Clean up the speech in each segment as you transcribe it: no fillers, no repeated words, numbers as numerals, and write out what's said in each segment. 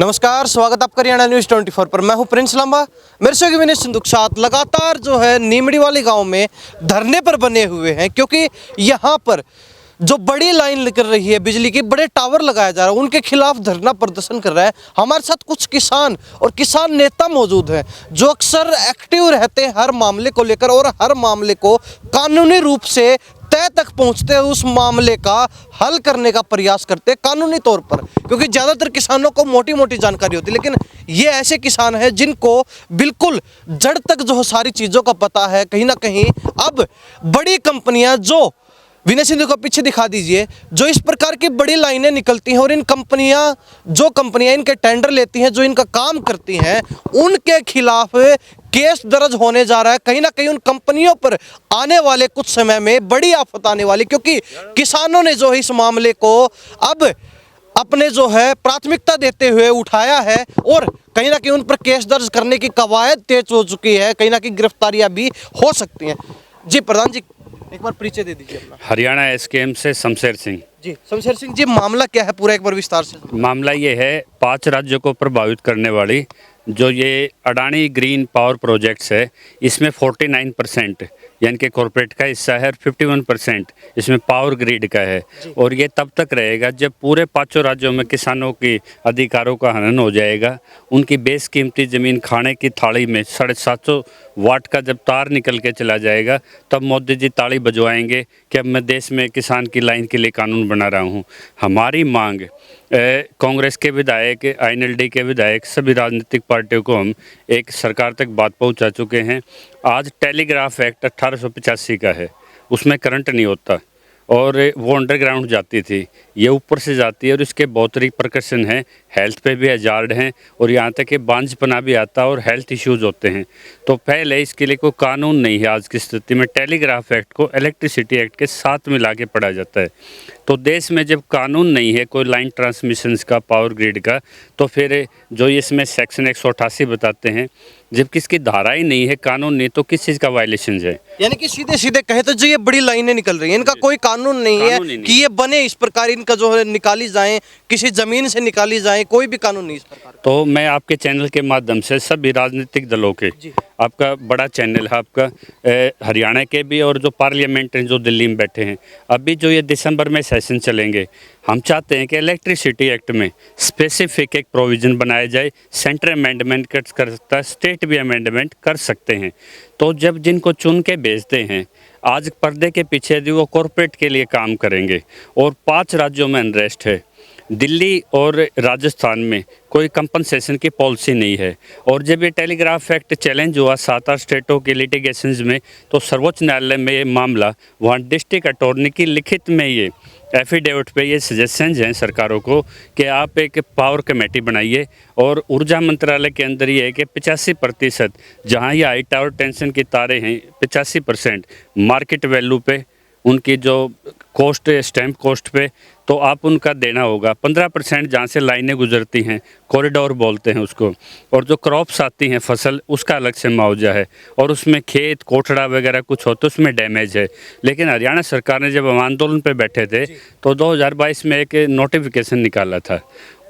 नमस्कार, स्वागत आपका हरियाणा न्यूज़ 24 पर। मैं हूं प्रिंस लांबा। मेरे से विनेश सिंधु के साथ लगातार जो है नीमड़ी वाली गांव में धरने पर बने हुए हैं, क्योंकि यहां पर जो बड़ी लाइन निकल रही है बिजली की, बड़े टावर लगाया जा रहा है, उनके खिलाफ धरना प्रदर्शन कर रहा है। हमारे साथ कुछ किसान और किसान नेता मौजूद हैं जो अक्सर एक्टिव रहते हैं हर मामले को लेकर और हर मामले को कानूनी रूप से तय तक पहुंचते हैं, उस मामले का हल करने का प्रयास करते हैं कानूनी तौर पर, क्योंकि ज़्यादातर किसानों को मोटी मोटी जानकारी होती है, लेकिन ये ऐसे किसान हैं जिनको बिल्कुल जड़ तक जो सारी चीज़ों का पता है। कहीं ना कहीं अब बड़ी कंपनियां, जो विनय सिंधु को पीछे दिखा दीजिए, जो इस प्रकार की बड़ी लाइनें निकलती हैं और इन कंपनियां इनके टेंडर लेती हैं, जो इनका काम करती हैं, उनके खिलाफ केस दर्ज होने जा रहा है। कहीं ना कहीं उन कंपनियों पर आने वाले कुछ समय में बड़ी आफत आने वाली, क्योंकि किसानों ने जो है इस मामले को अब अपने जो है प्राथमिकता देते हुए उठाया है और कहीं ना कहीं उन पर केस दर्ज करने की कवायद तेज हो चुकी है। कहीं ना कहीं गिरफ्तारियां भी हो सकती हैं। जी प्रधान जी, एक बार परिचय दे दीजिए अपना। हरियाणा एसकेएम से शमशेर सिंह। जी शमशेर सिंह जी, मामला क्या है पूरा एक बार विस्तार से? मामला ये है, 5 राज्यों को प्रभावित करने वाली जो ये अडानी ग्रीन पावर प्रोजेक्ट्स है, इसमें 49% यानी कि कॉरपोरेट का हिस्सा है और 51% इसमें पावर ग्रिड का है। और ये तब तक रहेगा जब पूरे 5 राज्यों में किसानों की अधिकारों का हनन हो जाएगा। उनकी बेशकीमती ज़मीन खाने की थाली में 750 वाट का जब तार निकल के चला जाएगा, तब मोदी जी ताली बजवाएंगे कि अब मैं देश में किसान की लाइन के लिए कानून बना रहा हूँ। हमारी मांग कांग्रेस के विधायक, आईएनएलडी के विधायक, सभी राजनीतिक पार्टियों को हम एक सरकार तक बात पहुंचा चुके हैं। आज टेलीग्राफ एक्ट 1885 का है, उसमें करंट नहीं होता और वो अंडरग्राउंड जाती थी, ये ऊपर से जाती है और इसके बहुत रिपरकशन हैं, हेल्थ पे भी हजार्ड हैं और यहाँ तक कि बांझपना भी आता है और हेल्थ इश्यूज होते हैं। तो पहले इसके लिए कोई कानून नहीं है। आज की स्थिति में टेलीग्राफ एक्ट को इलेक्ट्रिसिटी एक्ट के साथ मिला के पढ़ा जाता है। तो देश में जब कानून नहीं है कोई लाइन ट्रांसमिशंस का, पावर ग्रिड का, तो फिर जो इसमें सेक्शन 188 बताते हैं, जब किसकी धारा ही नहीं है, कानून नहीं, तो किस चीज़ का वायलेशन है? यानी कि सीधे सीधे कहे तो जो ये बड़ी लाइनें निकल रही हैं, इनका कोई कानून नहीं है कि ये बने इस प्रकार, इनका जो है निकाली जाए, किसी जमीन से निकाली जाए, कोई भी कानून नहीं इस प्रकार। तो मैं आपके चैनल के माध्यम से सभी राजनीतिक दलों के, आपका बड़ा चैनल है आपका, हरियाणा के भी और जो पार्लियामेंट हैं जो दिल्ली में बैठे हैं, अभी जो ये दिसंबर में सेशन चलेंगे, हम चाहते हैं कि इलेक्ट्रिसिटी एक्ट में स्पेसिफिक एक प्रोविज़न बनाया जाए। सेंट्रल अमेंडमेंट कर सकता है, स्टेट भी अमेंडमेंट कर सकते हैं। तो जब जिनको चुन के भेजते हैं, आज पर्दे के पीछे भी वो कॉरपोरेट के लिए काम करेंगे और 5 राज्यों में अनरेस्ट है। दिल्ली और राजस्थान में कोई कंपनसेशन की पॉलिसी नहीं है। और जब ये टेलीग्राफ एक्ट चैलेंज हुआ 7-8 स्टेटों के लिटिगेशंस में, तो सर्वोच्च न्यायालय में ये मामला, वहाँ डिस्ट्रिक्ट अटॉर्नी की लिखित में ये एफिडेविट पे ये सजेशंस हैं सरकारों को कि आप एक पावर कमेटी बनाइए और ऊर्जा मंत्रालय के अंदर ये है कि 85% जहाँ ये हाई टावर टेंशन की तारें हैं, 85% मार्केट वैल्यू पे, उनकी जो कॉस्ट है स्टैम्प कॉस्ट पे, तो आप उनका देना होगा। 15% जहाँ से लाइनें गुजरती हैं, कॉरिडोर बोलते हैं उसको, और जो क्रॉप्स आती हैं फसल, उसका अलग से मुआवजा है। और उसमें खेत कोठड़ा वगैरह कुछ हो तो उसमें डैमेज है। लेकिन हरियाणा सरकार ने जब हम आंदोलन पे बैठे थे तो 2022 में एक नोटिफिकेशन निकाला था,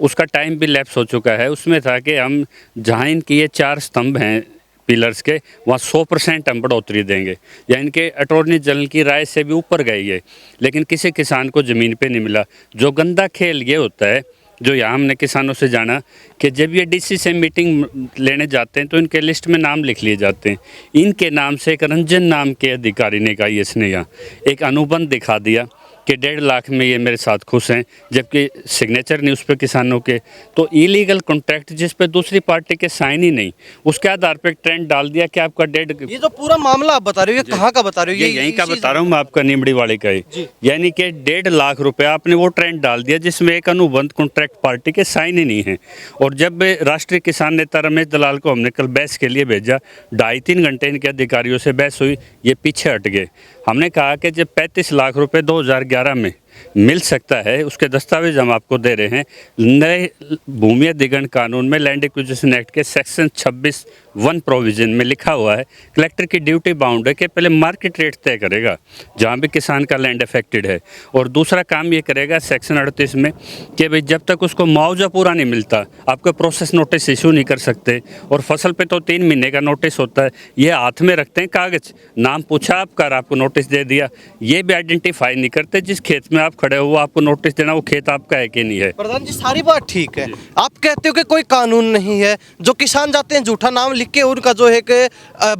उसका टाइम भी लैप्स हो चुका है। उसमें था कि हम जहाँ इनकी ये 4 स्तंभ हैं पिलर्स के, वहाँ 100% हम बढ़ोतरी देंगे, या इनके अटॉर्नी जनरल की राय से भी ऊपर गई है, लेकिन किसी किसान को ज़मीन पे नहीं मिला। जो गंदा खेल ये होता है, जो यहाँ हमने किसानों से जाना कि जब ये डीसी से मीटिंग लेने जाते हैं तो इनके लिस्ट में नाम लिख लिए जाते हैं। इनके नाम से एक रंजन नाम के अधिकारी ने कहा, इसने यहाँ एक अनुबंध दिखा दिया कि 1.5 लाख में ये मेरे साथ खुश हैं, जबकि सिग्नेचर नहीं उस पर किसानों के। तो इलीगल कॉन्ट्रैक्ट जिस पे दूसरी पार्टी के साइन ही नहीं, उसके आधार पे ट्रेंड डाल दिया कि आपका ये जो पूरा मामला आप बता रहे हो, ये कहाँ का बता रहे हो? ये यहीं का बता रहा हूँ मैं आपका, नीमड़ी वाले का ही। यानी कि 1.5 लाख रुपया आपने वो ट्रेंड डाल दिया जिसमें एक अनुबंध कॉन्ट्रैक्ट पार्टी के साइन ही नहीं है। और जब राष्ट्रीय किसान नेता रमेश दलाल को हमने कल बहस के लिए भेजा, 2.5-3 घंटे इनके अधिकारियों से बहस हुई, ये पीछे हट गए। हमने कहा कि जब 35 लाख रुपए 2011 में मिल सकता है, उसके दस्तावेज हम आपको दे रहे हैं। नए भूमि अधिग्रहण कानून में लैंड एक्विजिशन एक्ट के सेक्शन 26(1) प्रोविजन में लिखा हुआ है कलेक्टर की ड्यूटी बाउंड है कि पहले मार्केट रेट तय करेगा जहाँ भी किसान का लैंड अफेक्टेड है, और दूसरा काम ये करेगा सेक्शन 38 में कि भाई जब तक उसको मुआवजा पूरा नहीं मिलता आपको प्रोसेस नोटिस इशू नहीं कर सकते। और फसल पे तो 3 महीने का नोटिस होता है, ये हाथ में रखते हैं कागज, नाम पूछा आपको नोटिस दे दिया, ये भी आइडेंटिफाई नहीं करते जिस खेत में आप खड़े हो आपको नोटिस देना वो खेत आपका है कि नहीं है। प्रधान जी सारी बात ठीक है, आप कहते हो कि कोई कानून नहीं है, जो किसान जाते हैं झूठा नाम लिख के उनका जो है कि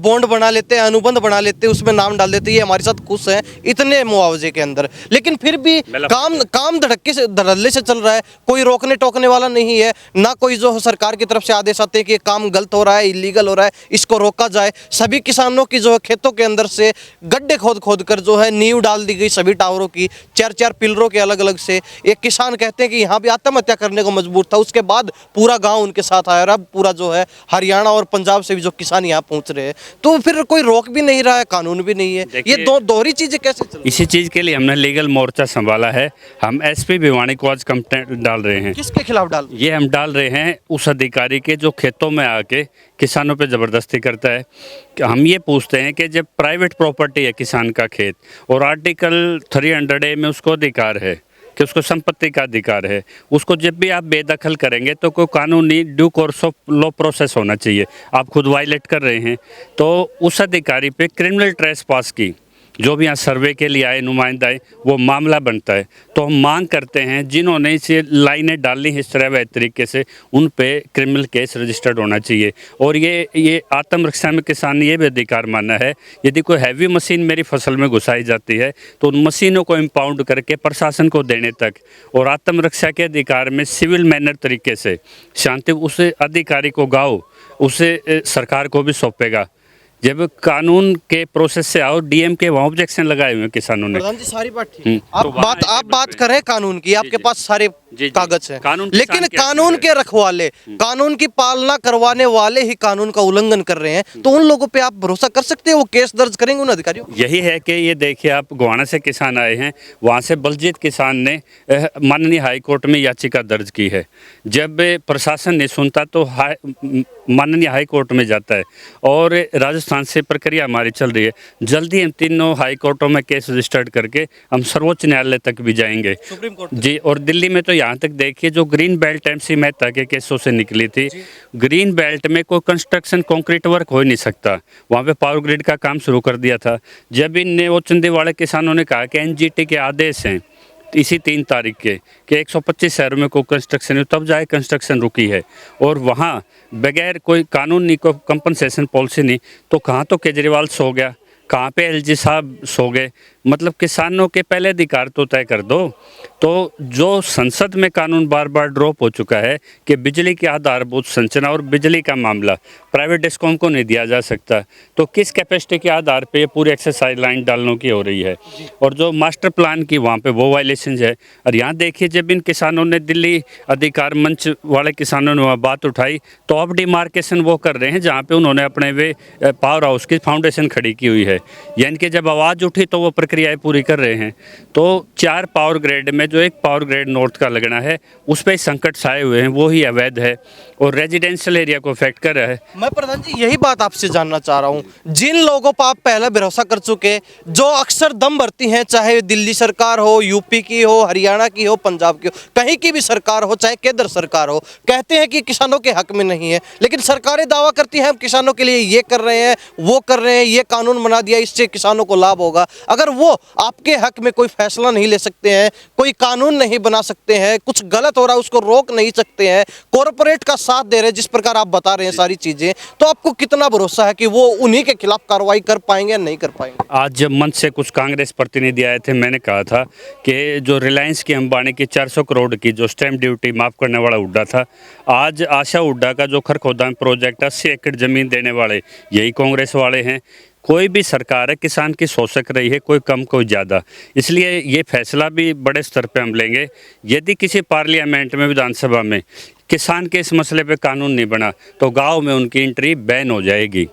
बॉन्ड बना लेते हैं, अनुबंध बना लेते हैं, उसमें नाम डाल देते हैं ये हमारे साथ खुश है इतने मुआवजे के अंदर, लेकिन फिर भी काम धड़ल्ले से चल रहा है, कोई रोकने टोकने वाला नहीं है, ना कोई जो सरकार की तरफ से आदेश आते हैं कि ये काम गलत हो रहा है, इलीगल हो रहा है, इसको रोका जाए। सभी किसानों की जो है खेतों के अंदर से गड्ढे खोद कर जो है नींव डाल दी गई सभी टावरों की, 4-4 पिलरों के अलग अलग से। एक किसान कहते हैं कि यहाँ भी आत्महत्या करने को मजबूर था, उसके बाद पूरा गांव उनके साथ आया, और अब पूरा जो है हरियाणा और पंजाब से भी जो किसान यहाँ पहुंच रहे हैं, तो फिर कोई रोक भी नहीं रहा है, कानून भी नहीं है, ये दोहरी चीजें कैसे चल रही है? इसी चीज़ के लिए हमने लीगल मोर्चा संभाला है। हम एसपी भिवानी को आज कंप्लेंट डाल रहे हैं। किसके खिलाफ डाल? ये हम डाल रहे हैं उस अधिकारी के जो खेतों में आके किसानों पे ज़बरदस्ती करता है। कि हम ये पूछते हैं कि जब प्राइवेट प्रॉपर्टी है किसान का खेत और आर्टिकल 300A में उसको अधिकार है कि उसको संपत्ति का अधिकार है, उसको जब भी आप बेदखल करेंगे तो कोई कानूनी due course of law process होना चाहिए। आप खुद वायलेट कर रहे हैं, तो उस अधिकारी पे क्रिमिनल ट्रेसपास की जो भी यहाँ सर्वे के लिए आए नुमाइंदा आए वो मामला बनता है। तो हम मांग करते हैं जिन्होंने इसे लाइनें डाली इस तरह वह तरीके से उन पे क्रिमिनल केस रजिस्टर्ड होना चाहिए। और ये आत्मरक्षा में किसान ने ये भी अधिकार माना है, यदि कोई हैवी मशीन मेरी फसल में घुसाई जाती है तो उन मशीनों को इम्पाउंड करके प्रशासन को देने तक, और आत्मरक्षा के अधिकार में सिविल मैनर तरीके से शांति उस अधिकारी को गाओ उसे सरकार को भी सौंपेगा। जब कानून के प्रोसेस से आओ, डीएम के वहाँ ऑब्जेक्शन लगाए हुए हैं किसानों ने। प्रधान जी सारी बात ठीक है, आप बात कर रहे हैं कानून की, आपके पास सारे कागज है, लेकिन कानून के रखवाले, कानून की पालना करवाने वाले ही कानून का उल्लंघन कर रहे हैं, तो उन लोगों पे आप भरोसा कर सकते हैं वो केस दर्ज करेंगे उन अधिकारियों? यही है कि ये देखिए आप गोहाना से किसान आए हैं, वहाँ से बलजीत किसान ने माननीय हाई कोर्ट में याचिका दर्ज की है। जब प्रशासन नहीं सुनता तो माननीय हाई कोर्ट में जाता है, और राजस्थान से प्रक्रिया हमारी चल रही है। जल्दी हम तीनों हाई कोर्टों में केस रजिस्टर्ड करके हम सर्वोच्च न्यायालय तक भी जाएंगे, सुप्रीम कोर्ट जी। और दिल्ली में तो यहाँ तक देखिए जो ग्रीन बेल्ट MC मेहता के केसों से निकली थी, ग्रीन बेल्ट में कोई कंस्ट्रक्शन कंक्रीट वर्क हो ही नहीं सकता, वहाँ पे पावर ग्रिड का काम शुरू कर दिया था। जब इन नेवोचंदी वाले किसानों ने कहा कि NGT के आदेश हैं इसी 3 तारीख के कि 125 शहरों में कोई कंस्ट्रक्शन है, तब जाए कंस्ट्रक्शन रुकी है, और वहाँ बगैर कोई कानून नहीं, कोई कंपनसेशन पॉलिसी नहीं, तो कहाँ तो केजरीवाल सो गया, कहाँ पे LG साहब सो गए। मतलब किसानों के पहले अधिकार तो तय कर दो। तो जो संसद में कानून बार बार ड्रॉप हो चुका है कि बिजली की आधारभूत संरचना और बिजली का मामला प्राइवेट डिस्कॉम को नहीं दिया जा सकता, तो किस कैपेसिटी के आधार पे ये पूरी एक्सरसाइज लाइन डालने की हो रही है। और जो मास्टर प्लान की वहाँ पे वो वायलेशन है। और यहाँ देखिए जब इन किसानों ने दिल्ली अधिकार मंच वाले किसानों ने वहाँ बात उठाई, तो अब डिमार्केशन वो कर रहे हैं जहाँ पे उन्होंने अपने वे पावर हाउस की फाउंडेशन खड़ी की हुई है, यानी कि जब आवाज़ उठी तो वो प्रक्रियाएं पूरी कर रहे हैं। तो 4 पावर ग्रेड में जो एक पावर ग्रेड नॉर्थ का लगना है उस पर संकट छाए हुए हैं, वो ही अवैध है और रेजिडेंशियल एरिया को अफेक्ट कर रहा है। मैं प्रधान जी यही बात आपसे जानना चाह रहा हूँ, जिन लोगों पर आप पहले भरोसा कर चुके, जो अक्सर दम भरती हैं, चाहे दिल्ली सरकार हो, यूपी की हो, हरियाणा की हो, पंजाब की हो, कहीं की भी सरकार हो, चाहे केंद्र सरकार हो, कहते हैं कि किसानों के हक में नहीं है, लेकिन सरकारें दावा करती हैं हम किसानों के लिए ये कर रहे हैं, वो कर रहे हैं, ये कानून बना दिया, इससे किसानों को लाभ होगा। अगर वो आपके हक में कोई फैसला नहीं ले सकते हैं, कोई कानून नहीं बना सकते हैं, कुछ गलत हो रहा है उसको रोक नहीं सकते हैं, कॉरपोरेट का साथ दे रहे हैं जिस प्रकार आप बता रहे हैं सारी चीजें, तो आपको कितना भरोसा है कि वो उन्हीं के खिलाफ कार्रवाई कर पाएंगे या नहीं कर पाएंगे? आज जब मंच से कुछ कांग्रेस प्रतिनिधि आए थे, मैंने कहा था कि जो रिलायंस की अंबानी की 400 करोड़ की जो स्टैम्प ड्यूटी माफ करने वाला हुड्डा था, आज आशा हुड्डा का जो खरखोदा में प्रोजेक्ट 80 एकड़ जमीन देने वाले यही कांग्रेस वाले हैं। कोई भी सरकार है किसान की शोषक रही है, कोई कम कोई ज़्यादा, इसलिए ये फैसला भी बड़े स्तर पे हम लेंगे। यदि किसी पार्लियामेंट में, विधानसभा में किसान के इस मसले पे कानून नहीं बना तो गांव में उनकी एंट्री बैन हो जाएगी।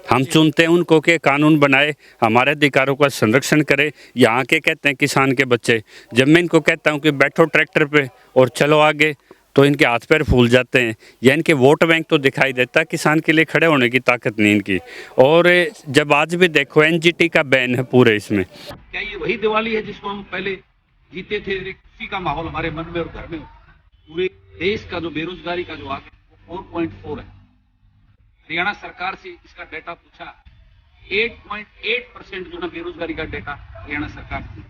हम चुनते हैं उनको कि कानून बनाए, हमारे अधिकारों का संरक्षण करे। यहाँ के कहते हैं किसान के बच्चे, जब मैं इनको कहता हूँ कि बैठो ट्रैक्टर पे और चलो आगे, तो इनके हाथ पैर फूल जाते हैं, या इनके वोट बैंक तो दिखाई देता है, किसान के लिए खड़े होने की ताकत नहीं इनकी। और जब आज भी देखो एनजीटी का बैन है पूरे इसमें। क्या ये वही दिवाली है जिसको हम पहले जीते थे? एक खुशी का माहौल हमारे मन में और घर में। पूरे देश का जो बेरोजगारी का जो आंकड़ा 4.4 है। हरियाणा सरकार से इसका डेटा पूछा, 8.8% जो ना बेरोजगारी का डेटा हरियाणा सरकार ने,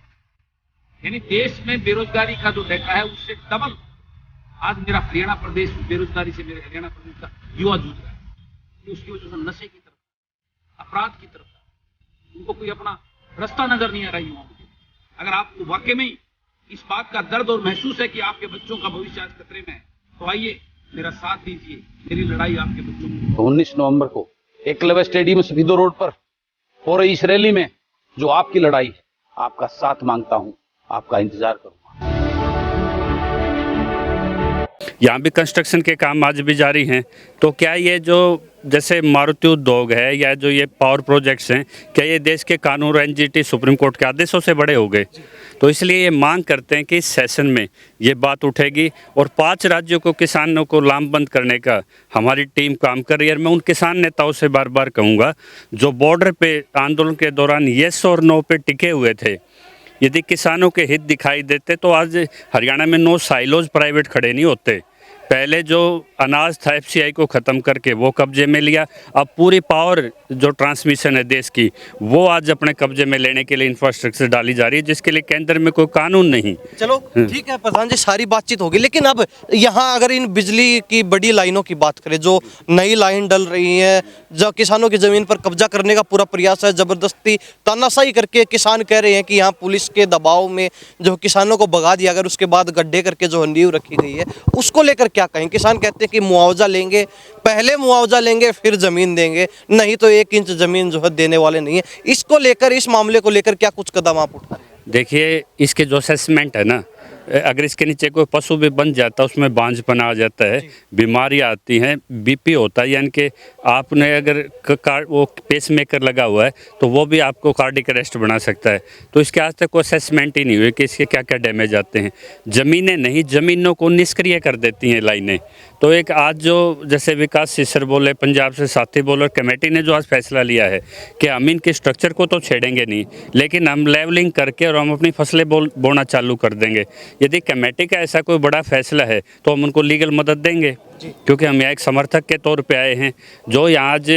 यानी देश में बेरोजगारी का जो डेटा है उससे डबल आज मेरा हरियाणा प्रदेश बेरोजगारी से, मेरे हरियाणा प्रदेश का युवा जूझ रहा है। उसकी वजह से नशे की तरफ, अपराध की तरफ, उनको कोई अपना रास्ता नजर नहीं आ रहा युवाओं को। अगर आपको वाकई में इस बात का दर्द और महसूस है कि आपके बच्चों का भविष्य आज खतरे में है, तो आइए मेरा साथ दीजिए, मेरी लड़ाई आपके बच्चों की। 19 नवंबर को एकलव्य स्टेडियम सफीदो रोड पर हो रही इस रैली में जो आपकी लड़ाई, आपका साथ मांगता हूं, आपका इंतजार करूंगा। यहाँ भी कंस्ट्रक्शन के काम आज भी जारी हैं। तो क्या ये जो जैसे मारुति उद्योग है या जो ये पावर प्रोजेक्ट्स हैं, क्या ये देश के कानून और एनजीटी सुप्रीम कोर्ट के आदेशों से बड़े हो गए? तो इसलिए ये मांग करते हैं कि इस सेशन में ये बात उठेगी और 5 राज्यों को किसानों को लामबंद करने का हमारी टीम काम कर रही है। और मैं उन किसान नेताओं से बार बार कहूँगा जो बॉर्डर पे आंदोलन के दौरान येस और नो पे टिके हुए थे, यदि किसानों के हित दिखाई देते तो आज हरियाणा में 9 साइलोज प्राइवेट खड़े नहीं होते। पहले जो अनाज था एफसीआई को ख़त्म करके वो कब्जे में लिया, अब पूरी पावर जो ट्रांसमिशन है देश की वो आज अपने कब्जे में लेने के लिए इंफ्रास्ट्रक्चर डाली जा रही है, जिसके लिए केंद्र में कोई कानून नहीं। चलो ठीक है प्रधान जी, सारी बातचीत होगी, लेकिन अब यहाँ अगर इन बिजली की बड़ी लाइनों की बात करें, जो नई लाइन डल रही है, जो किसानों की ज़मीन पर कब्जा करने का पूरा प्रयास है, ज़बरदस्ती तानाशाही करके किसान कह रहे हैं कि यहाँ पुलिस के दबाव में जो किसानों को भगा दिया, अगर उसके बाद गड्ढे करके जो नींव रखी गई है, उसको लेकर क्या कहें? किसान कहते हैं कि मुआवजा लेंगे, पहले मुआवजा लेंगे फिर ज़मीन देंगे, नहीं तो 1 इंच ज़मीन जो है देने वाले नहीं है। इसको लेकर, इस मामले को लेकर क्या कुछ कदम आप उठा रहे हैं? देखिए, इसके जो असेसमेंट है ना, अगर इसके नीचे कोई पशु भी बन जाता है, उसमें बांझपना आ जाता है, बीमारियां आती हैं, बीपी होता है, यानी कि आपने अगर वो पेस मेकर लगा हुआ है तो वो भी आपको कार्डिक अरेस्ट बना सकता है। तो इसके आज तक कोई असेसमेंट ही नहीं हुई कि इसके क्या क्या डैमेज आते हैं। ज़मीनें नहीं, ज़मीनों को निष्क्रिय कर देती हैं लाइनें। तो एक आज जो जैसे विकास सिसर बोले, पंजाब से साथी बोले, और कमेटी ने जो आज फैसला लिया है कि हम इनके स्ट्रक्चर को तो छेड़ेंगे नहीं, लेकिन हम लेवलिंग करके और हम अपनी फसलें बोना चालू कर देंगे। यदि कमेटी का ऐसा कोई बड़ा फैसला है तो हम उनको लीगल मदद देंगे, क्योंकि हम यहाँ एक समर्थक के तौर पे आए हैं। जो यहाँ आज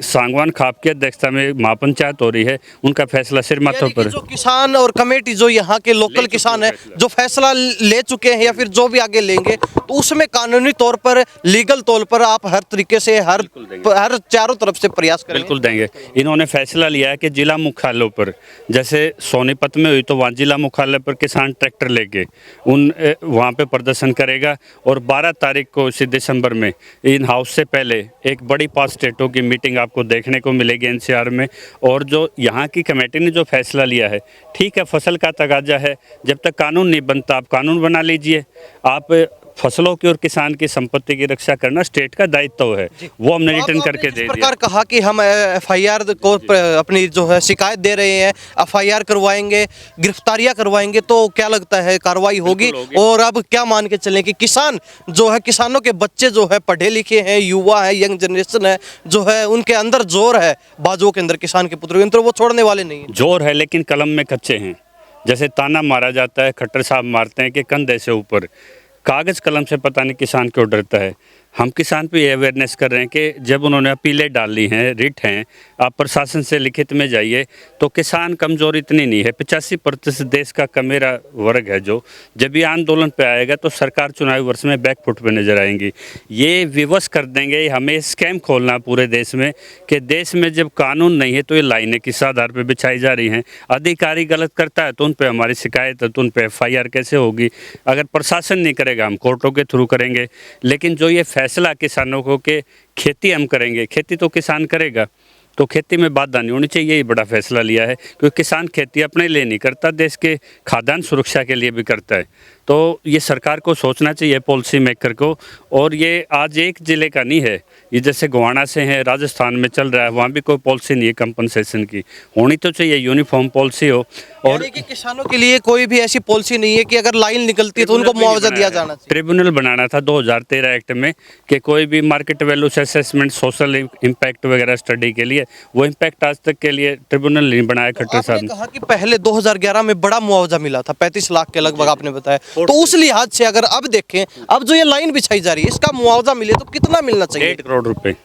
सांगवान खाप की अध्यक्षता में महापंचायत हो रही है, उनका फैसला सिर माथों पर। जो किसान और कमेटी, जो यहाँ के लोकल किसान है, जो फैसला ले चुके हैं या फिर जो भी आगे लेंगे, तो उसमें कानूनी तौर पर, लीगल तौर पर आप हर तरीके से हर चारों तरफ से प्रयास करेंगे? बिल्कुल देंगे। इन्होंने फैसला लिया है कि जिला मुख्यालयों पर, जैसे सोनीपत में हुई तो वहाँ जिला मुख्यालय पर किसान ट्रैक्टर लेके वहाँ पे प्रदर्शन करेगा। और 12 तारीख को इसी दिसंबर में इन हाउस से पहले एक बड़ी 5 स्टेटों की मीटिंग आपको देखने को मिलेगी एनसीआर में। और जो यहाँ की कमेटी ने जो फैसला लिया है, ठीक है, फसल का तगाजा है, जब तक कानून नहीं बनता आप कानून बना लीजिए। आप फसलों की और किसान की संपत्ति की रक्षा करना स्टेट का दायित्व है, वो हमने रिटर्न करके दे दिया। प्रकार कहा कि हम एफआईआर को अपनी जो है शिकायत दे रहे हैं, एफआईआर करवाएंगे, गिरफ्तारियां करवाएंगे, तो क्या लगता है कार्रवाई होगी? और अब क्या मान के चलें कि किसान जो है, किसानों के बच्चे जो है पढ़े लिखे हैं, युवा है, यंग जनरेशन है, जो है उनके अंदर जोर है, बाजुओं के अंदर, किसान के पुत्रों के अंदर, वो छोड़ने वाले नहीं है। जोर है लेकिन कलम में कच्चे हैं। जैसे ताना मारा जाता है, खट्टर साहब मारते हैं कि कंधे से ऊपर, कागज़ कलम से पता नहीं किसान क्यों डरता है। हम किसान पे ये अवेयरनेस कर रहे हैं कि जब उन्होंने अपीलें डाली हैं, रिट हैं, आप प्रशासन से लिखित में जाइए, तो किसान कमज़ोर इतनी नहीं है। 85% देश का कमेरा वर्ग है जो जब ये आंदोलन पे आएगा तो सरकार चुनावी वर्ष में बैकफुट पे नजर आएंगी। ये विवश कर देंगे, हमें स्कैम खोलना पूरे देश में कि देश में जब कानून नहीं है तो ये लाइनें किस आधार पर बिछाई जा रही हैं। अधिकारी गलत करता है तो उन पर हमारी शिकायत है, तो उन पर FIR कैसे होगी? अगर प्रशासन नहीं करेगा हम कोर्टों के थ्रू करेंगे। लेकिन जो ये फैसला किसानों को कि खेती हम करेंगे, खेती तो किसान करेगा, तो खेती में बाधा नहीं होनी चाहिए, यही बड़ा फैसला लिया है। क्योंकि किसान खेती अपने लिए नहीं करता, देश के खाद्यान्न सुरक्षा के लिए भी करता है। तो ये सरकार को सोचना चाहिए, पॉलिसी मेकर को। और ये आज एक ज़िले का नहीं है, ये जैसे गोवाना से है, राजस्थान में चल रहा है, वहाँ भी कोई पॉलिसी नहीं है कंपनसेशन की। होनी तो चाहिए, यूनिफॉर्म पॉलिसी हो। और यानी कि किसानों के लिए कोई भी ऐसी पॉलिसी नहीं है कि अगर लाइन निकलती है तो उनको मुआवजा दिया जाना चाहिए। ट्रिब्यूनल बनाना था 2013 एक्ट में कि कोई भी market value assessment, social impact वगैरह स्टडी के लिए, वो इम्पैक्ट आज तक के लिए ट्रिब्यूनल नहीं बनाया खट्टर आपने साहब ने। कहा कि पहले 2011 में बड़ा मुआवजा मिला था 35 लाख के लगभग, आपने बताया। तो उस लिहाज से अगर अब देखें, अब जो ये लाइन बिछाई जा रही है, इसका मुआवजा मिले तो कितना मिलना चाहिए? 1.5 करोड़ रुपए,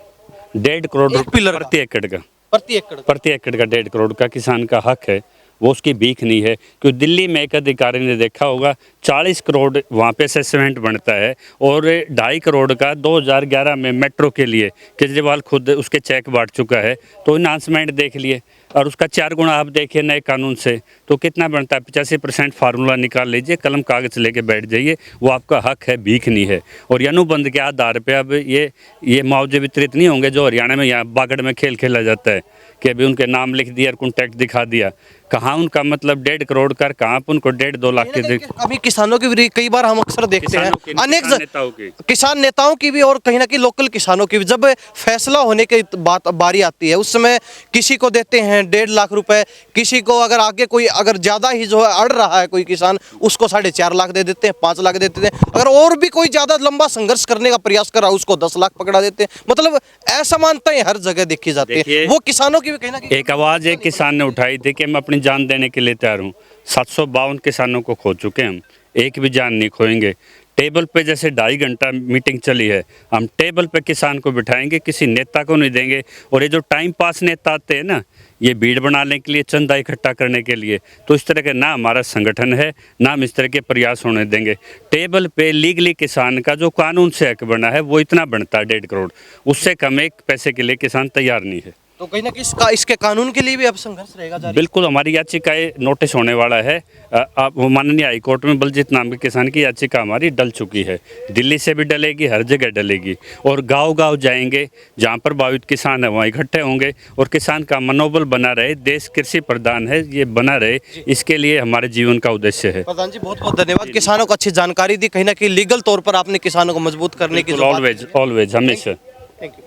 1.5 करोड़ एक रुपए पिलर का? प्रति एकड़ का, प्रति एकड़? प्रति एकड़ का 1.5 करोड़ का किसान का हक है, वो उसकी भीख नहीं है। क्योंकि दिल्ली में एक अधिकारी ने देखा होगा 40 करोड़ वहाँ पे असेसमेंट बनता है, और 2.5 करोड़ का 2011 में मेट्रो के लिए केजरीवाल खुद उसके चेक बांट चुका है। तो इन्हांसमेंट देख लिए, और उसका 4 गुना आप देखिए नए कानून से, तो कितना बनता है? 85% फार्मूला निकाल लीजिए, कलम कागज लेके बैठ जाइए, वो आपका हक है, भीख नहीं है। और ये अनुबंध के आधार पे अब ये मुआवजे वितरित नहीं होंगे जो हरियाणा में यहाँ बागड़ में खेल खेला जाता है कि अभी उनके नाम लिख दिया और कॉन्टैक्ट दिखा दिया। कहाँ उनका मतलब 1.5 करोड़ कर, कहाँ पे उनको 1.5-2 लाख के अभी किसानों की भी कई बार हम अक्सर देखते हैं, अनेक नेताओं की, किसान नेताओं की भी और कहीं ना कहीं लोकल किसानों की भी, जब फैसला होने की बात बारी आती है, उस समय किसी को देते हैं 1.5 लाख रुपए, किसी को अगर आगे कोई अगर ज़्यादा ही जो है अड़ रहा है कोई किसान, उसको 4.5 लाख दे देते हैं, 5 लाख दे देते हैं। अगर और भी कोई ज़्यादा लंबा संघर्ष करने का प्रयास कर रहा है, उसको 10 लाख पकड़ा देते हैं। मतलब असमानताएं हर जगह देखी जाती है। वो किसानों की भी कहीं ना कहीं एक आवाज़ एक किसान ने उठाई थी कि मैं अपनी जान देने के लिए तैयार हूँ। 752 किसानों को खो चुके हैं हम, एक भी जान नहीं खोएंगे। टेबल पे जैसे 2.5 घंटा मीटिंग चली है, हम टेबल पे किसान को बिठाएंगे, किसी नेता को नहीं देंगे। और ये जो टाइम पास नेता आते हैं ना, ये भीड़ बनाने के लिए, चंदा इकट्ठा करने के लिए, तो इस तरह के ना हमारा संगठन है, ना हम इस तरह के प्रयास होने देंगे। टेबल पे लीगली किसान का जो कानून से हक बना है वो इतना बनता है 1.5 करोड़, उससे कम एक पैसे के लिए किसान तैयार नहीं है। तो कहीं ना कहीं इसके कानून के लिए भी अब संघर्ष रहेगा जारी। बिल्कुल, हमारी याचिकाएं नोटिस होने वाला है। अब माननीय हाई कोर्ट में बलजीत नाम के किसान की याचिका हमारी डल चुकी है, दिल्ली से भी डलेगी, हर जगह डलेगी। और गांव-गांव जाएंगे, जहां प्रभावित किसान है वहाँ इकट्ठे होंगे, और किसान का मनोबल बना रहे, देश कृषि प्रधान है, ये बना रहे, इसके लिए हमारे जीवन का उद्देश्य है। प्रधान जी बहुत बहुत धन्यवाद, किसानों को अच्छी जानकारी दी, कहीं ना कहीं लीगल तौर पर आपने किसानों को मजबूत करने की ऑलवेज हमेशा। Thank you.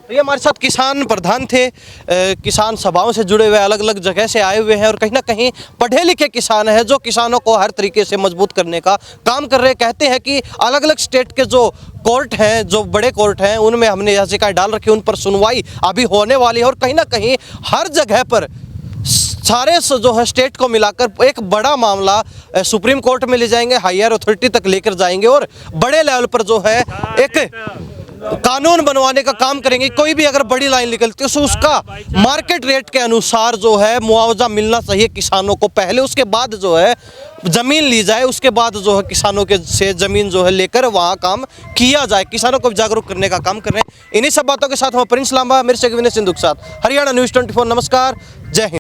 तो ये हमारे साथ किसान प्रधान थे, किसान सभाओं से जुड़े हुए, अलग अलग जगह से आए हुए हैं, और कहीं ना कहीं पढ़े लिखे किसान हैं जो किसानों को हर तरीके से मजबूत करने का काम कर रहे हैं। कहते हैं कि अलग अलग स्टेट के जो कोर्ट हैं, जो बड़े कोर्ट हैं, उनमें हमने याचिकाएं डाल रखी, उन पर सुनवाई अभी होने वाली है। और कहीं ना कहीं हर जगह पर सारे जो है स्टेट को मिलाकर एक बड़ा मामला सुप्रीम कोर्ट में ले जाएंगे, हायर अथॉरिटी तक लेकर जाएंगे, और बड़े लेवल पर जो है एक कानून बनवाने का काम करेंगे। कोई भी अगर बड़ी लाइन निकलती है तो उसका मार्केट रेट के अनुसार जो है मुआवजा मिलना चाहिए किसानों को पहले, उसके बाद जो है ज़मीन ली जाए, उसके बाद जो है किसानों के से ज़मीन जो है लेकर वहाँ काम किया जाए। किसानों को जागरूक करने का काम कर रहे हैं। इन्हीं सब बातों के साथ हम प्रिंस लांबा, मेरे से विनय सिंधु के साथ, हरियाणा न्यूज़ 24। नमस्कार, जय हिंद।